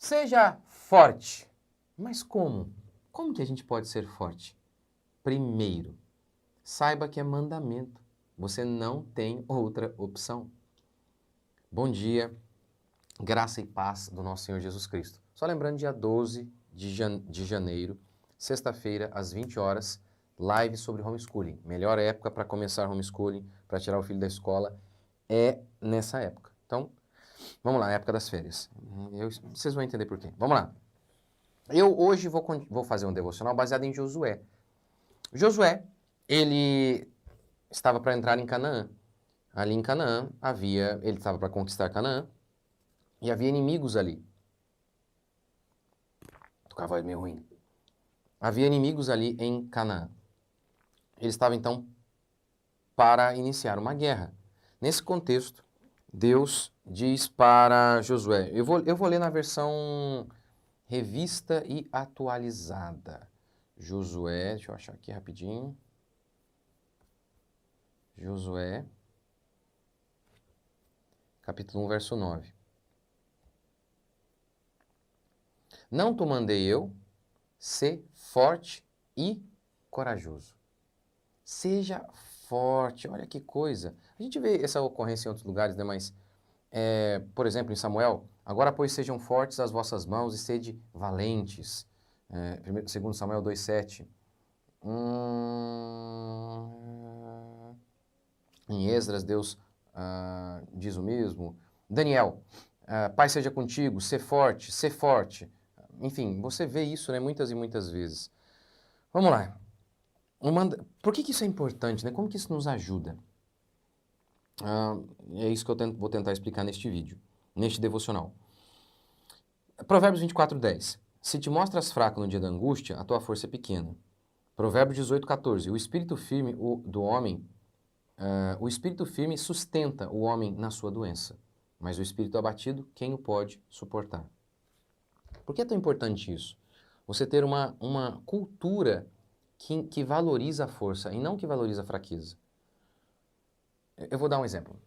Seja forte. Mas como? Como que a gente pode ser forte? Primeiro, saiba que é mandamento. Você não tem outra opção. Bom dia, graça e paz do nosso Senhor Jesus Cristo. Só lembrando, dia 12 de janeiro, sexta-feira, às 20 horas, live sobre homeschooling. Melhor época para começar homeschooling, para tirar o filho da escola, é nessa época. Então, vamos lá, época das férias. Vocês vão entender por quê. Vamos lá. Eu hoje vou fazer um devocional baseado em Josué. Josué, ele estava para entrar em Canaã. Ali em Canaã ele estava para conquistar Canaã e havia inimigos ali. Tô com a voz meio ruim. Havia inimigos ali em Canaã. Ele estava então para iniciar uma guerra. Nesse contexto, Deus diz para Josué, eu vou ler na versão revista e atualizada. Josué, deixa eu achar aqui rapidinho. Josué, capítulo 1, verso 9. Não te mandei eu, ser forte e corajoso. Seja forte, olha que coisa. A gente vê essa ocorrência em outros lugares, né? Mas, por exemplo, em Samuel, agora pois sejam fortes as vossas mãos e sede valentes. 2 Samuel 2,7. Em Esdras, Deus diz o mesmo. Daniel, Pai seja contigo, ser forte, ser forte. Enfim, você vê isso, né, muitas e muitas vezes. Vamos lá. Por que isso é importante, né? Como que isso nos ajuda? É isso que eu vou tentar explicar neste vídeo, neste devocional. Provérbios 24:10. Se te mostras fraco no dia da angústia, a tua força é pequena. Provérbios 18:14. O espírito firme o espírito firme sustenta o homem na sua doença, mas o espírito abatido, quem o pode suportar? Por que é tão importante isso? Você ter uma cultura que valoriza a força e não que valoriza a fraqueza. Eu vou dar um exemplo.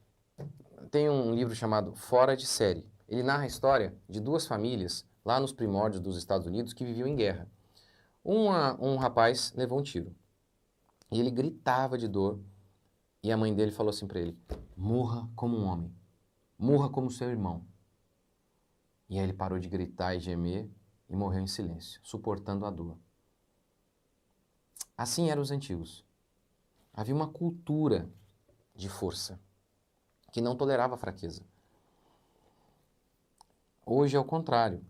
Tem um livro chamado Fora de Série. Ele narra a história de duas famílias lá nos primórdios dos Estados Unidos que viviam em guerra. Um rapaz levou um tiro e ele gritava de dor e a mãe dele falou assim para ele: morra como um homem, morra como seu irmão. E aí ele parou de gritar e gemer e morreu em silêncio, suportando a dor. Assim eram os antigos. Havia uma cultura de força que não tolerava a fraqueza. Hoje é o contrário.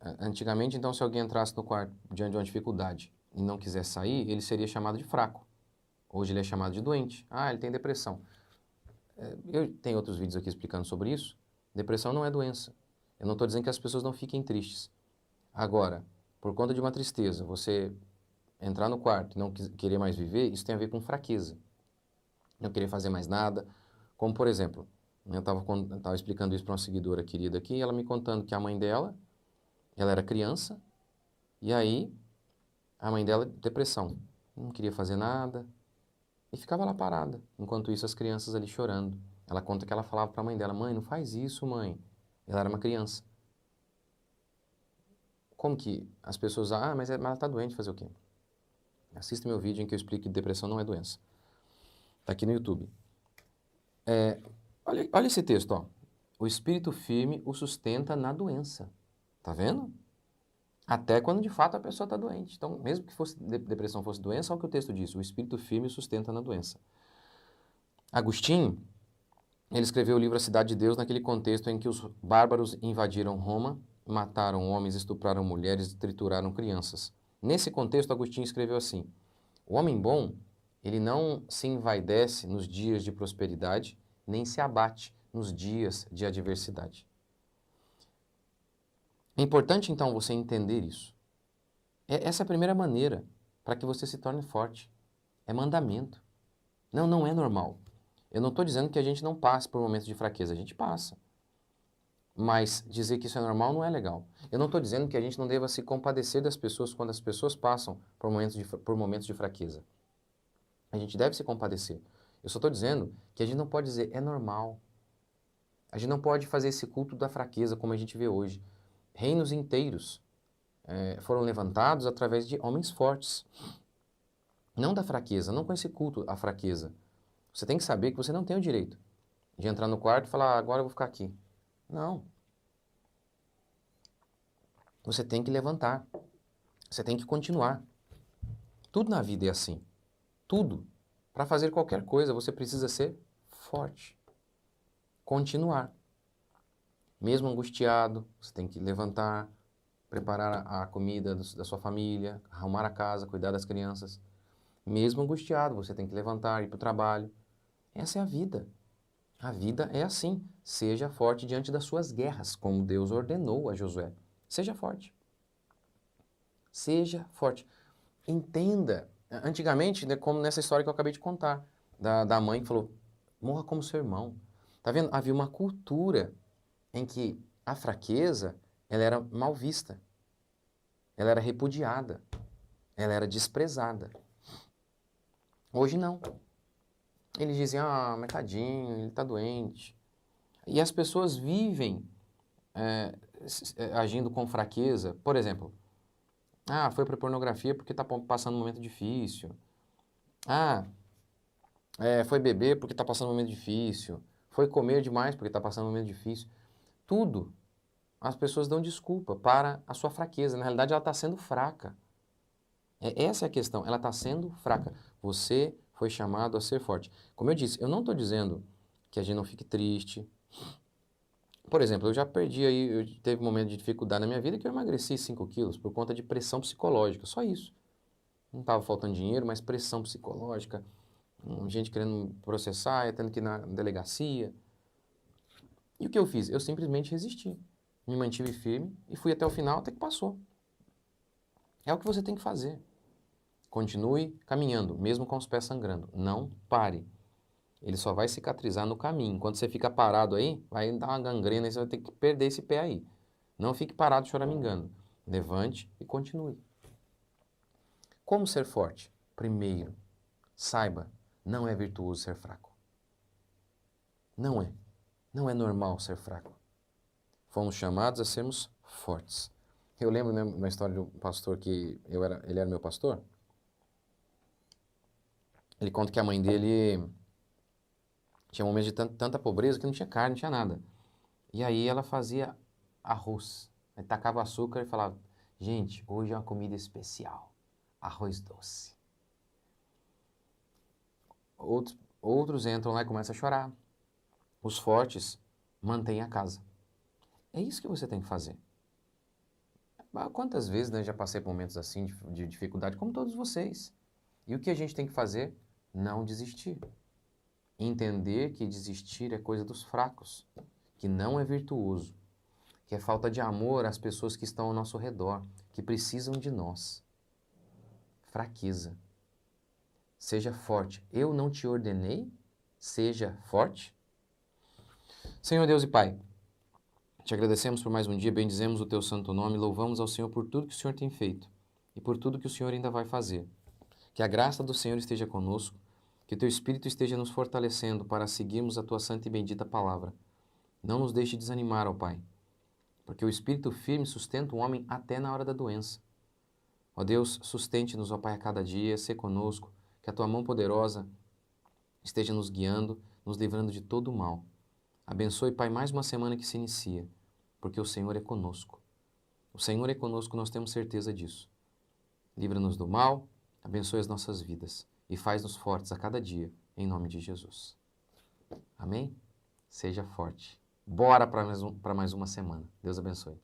Antigamente, então, se alguém entrasse no quarto diante de uma dificuldade e não quisesse sair, ele seria chamado de fraco. Hoje ele é chamado de doente. Ah, ele tem depressão. Eu tenho outros vídeos aqui explicando sobre isso. Depressão não é doença. Eu não estou dizendo que as pessoas não fiquem tristes. Agora, por conta de uma tristeza, você entrar no quarto e não querer mais viver, isso tem a ver com fraqueza. Não querer fazer mais nada. Como, por exemplo, eu estava explicando isso para uma seguidora querida aqui, e ela me contando que a mãe dela, ela era criança, e aí a mãe dela, depressão. Não queria fazer nada, e ficava lá parada. Enquanto isso, as crianças ali chorando. Ela conta que ela falava para a mãe dela: mãe, não faz isso, mãe. Ela era uma criança. Como que as pessoas... mas ela está doente, fazer o quê? Assista meu vídeo em que eu explico que depressão não é doença. Está aqui no YouTube. Olha esse texto, ó. O espírito firme o sustenta na doença. Tá vendo? Até quando de fato a pessoa está doente. Então, mesmo que depressão fosse doença, olha o que o texto diz: o espírito firme o sustenta na doença. Agostinho, ele escreveu o livro A Cidade de Deus naquele contexto em que os bárbaros invadiram Roma, mataram homens, estupraram mulheres e trituraram crianças. Nesse contexto, Agostinho escreveu assim: o homem bom, ele não se envaidece nos dias de prosperidade, nem se abate nos dias de adversidade. É importante, então, você entender isso. Essa é a primeira maneira para que você se torne forte. É mandamento. Não é normal. Eu não estou dizendo que a gente não passe por momentos de fraqueza. A gente passa. Mas dizer que isso é normal não é legal. Eu não estou dizendo que a gente não deva se compadecer das pessoas quando as pessoas passam por momentos de fraqueza. A gente deve se compadecer. Eu só estou dizendo que a gente não pode dizer é normal. A gente não pode fazer esse culto da fraqueza como a gente vê hoje. reinos inteiros foram levantados através de homens fortes. Não da fraqueza, não com esse culto à fraqueza. Você tem que saber que você não tem o direito de entrar no quarto e falar, agora eu vou ficar aqui. Não. Você tem que levantar. Você tem que continuar. Tudo na vida é assim. Tudo. Para fazer qualquer coisa, você precisa ser forte. Continuar. Mesmo angustiado, você tem que levantar, preparar a comida da sua família, arrumar a casa, cuidar das crianças. Mesmo angustiado, você tem que levantar, ir para o trabalho. Essa é a vida. A vida é assim. Seja forte diante das suas guerras, como Deus ordenou a Josué. Seja forte. Seja forte. Entenda. Antigamente, né, como nessa história que eu acabei de contar, da mãe que falou, morra como seu irmão. Tá vendo? Havia uma cultura em que a fraqueza, ela era mal vista. Ela era repudiada. Ela era desprezada. Hoje não. Eles dizem, mas tadinho, ele tá doente. E as pessoas vivem agindo com fraqueza. Por exemplo, foi para pornografia porque tá passando um momento difícil. Foi beber porque tá passando um momento difícil. Foi comer demais porque tá passando um momento difícil. Tudo. As pessoas dão desculpa para a sua fraqueza. Na realidade, ela está sendo fraca. Essa é a questão. Ela está sendo fraca. Você foi chamado a ser forte. Como eu disse, eu não estou dizendo que a gente não fique triste. Por exemplo, eu já perdi aí, teve um momento de dificuldade na minha vida que eu emagreci 5 quilos por conta de pressão psicológica. Só isso. Não estava faltando dinheiro, mas pressão psicológica. Gente querendo processar, tendo que ir na delegacia. E o que eu fiz? Eu simplesmente resisti. Me mantive firme e fui até o final, até que passou. É o que você tem que fazer. Continue caminhando, mesmo com os pés sangrando. Não pare. Ele só vai cicatrizar no caminho. Enquanto você fica parado aí, vai dar uma gangrena e você vai ter que perder esse pé aí. Não fique parado choramingando. Levante e continue. Como ser forte? Primeiro, saiba, não é virtuoso ser fraco. Não é. Não é normal ser fraco. Fomos chamados a sermos fortes. Eu lembro, né, uma história de um pastor que ele era meu pastor. Ele conta que a mãe dele tinha momentos de tanta pobreza que não tinha carne, não tinha nada. E aí ela fazia arroz. Aí tacava açúcar e falava, gente, hoje é uma comida especial. Arroz doce. Outros entram lá e começam a chorar. Os fortes mantêm a casa. É isso que você tem que fazer. Quantas vezes, né, já passei por momentos assim de dificuldade, como todos vocês. E o que a gente tem que fazer? Não desistir. Entender que desistir é coisa dos fracos, que não é virtuoso, que é falta de amor às pessoas que estão ao nosso redor, que precisam de nós. Fraqueza. Seja forte. Eu não te ordenei? Seja forte. Senhor Deus e Pai, te agradecemos por mais um dia, bendizemos o teu santo nome, louvamos ao Senhor por tudo que o Senhor tem feito e por tudo que o Senhor ainda vai fazer. Que a graça do Senhor esteja conosco, que o teu Espírito esteja nos fortalecendo para seguirmos a tua santa e bendita palavra. Não nos deixe desanimar, ó Pai, porque o Espírito firme sustenta o homem até na hora da doença. Ó Deus, sustente-nos, ó Pai, a cada dia, sê conosco, que a tua mão poderosa esteja nos guiando, nos livrando de todo o mal. Abençoe, Pai, mais uma semana que se inicia, porque o Senhor é conosco. O Senhor é conosco, nós temos certeza disso. Livra-nos do mal, abençoe as nossas vidas e faz-nos fortes a cada dia, em nome de Jesus. Amém? Seja forte. Bora para mais uma semana. Deus abençoe.